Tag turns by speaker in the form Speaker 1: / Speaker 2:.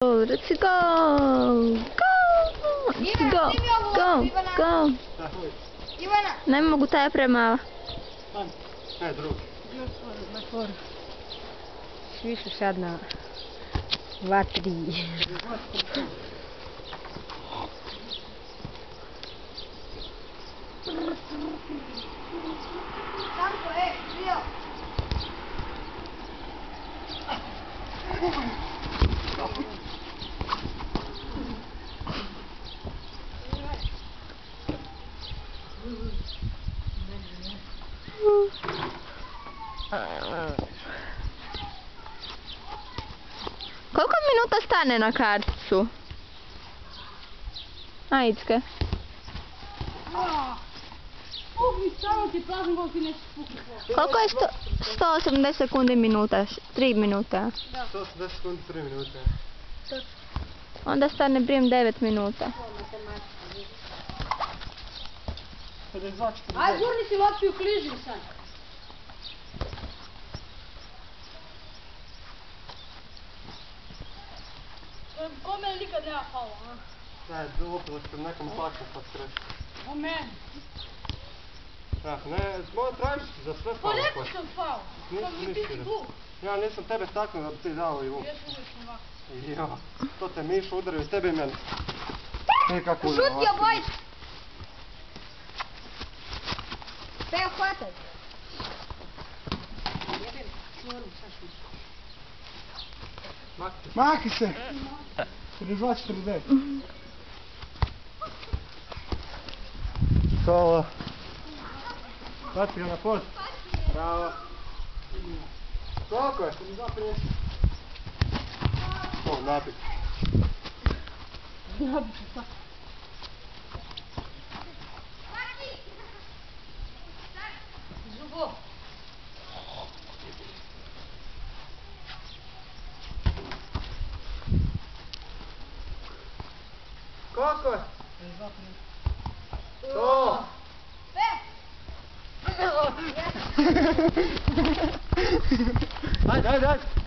Speaker 1: Let's go! Go! Let's go! Go! Go! Ne mogu, taj je premala.
Speaker 2: Ne, drugi.
Speaker 3: Na foru. Svi su sad na 2-3.
Speaker 4: Tanko, bio!
Speaker 1: Koliko minuta stane na karticu? Ajde. Koliko je 180 sekundi minuta? 3 minuta?
Speaker 2: 180 sekundi 3 minute.
Speaker 1: Onda stane brijem 9 minuta.
Speaker 2: 52, 40.
Speaker 3: Aj, gurni si lopti u kližu sad. Kome nikad nema palo, a?
Speaker 2: Ne, opet kad nekom plaćam pa skreći.
Speaker 3: O meni.
Speaker 2: Ne, moj tražiš za sve
Speaker 3: Pa
Speaker 2: palo.
Speaker 3: rekao sam pao.
Speaker 2: Nisam
Speaker 3: Ti si
Speaker 2: mislio.
Speaker 3: glup.
Speaker 2: Ja nisam tebe taknuo da bi ti dao i vuk.
Speaker 3: Jesu uvijek ovako.
Speaker 2: Ja, to te Miša udario iz tebe i mene. I kako udario
Speaker 4: Šutio, boj! Teo, hvataj!
Speaker 2: Maki se! 42, 49. Solo. Baci ga na post. Bravo. Koliko je? 42, 50. O, napit.
Speaker 3: Zubo.
Speaker 2: Koliko je? 100. Ajde, ajde, ajde.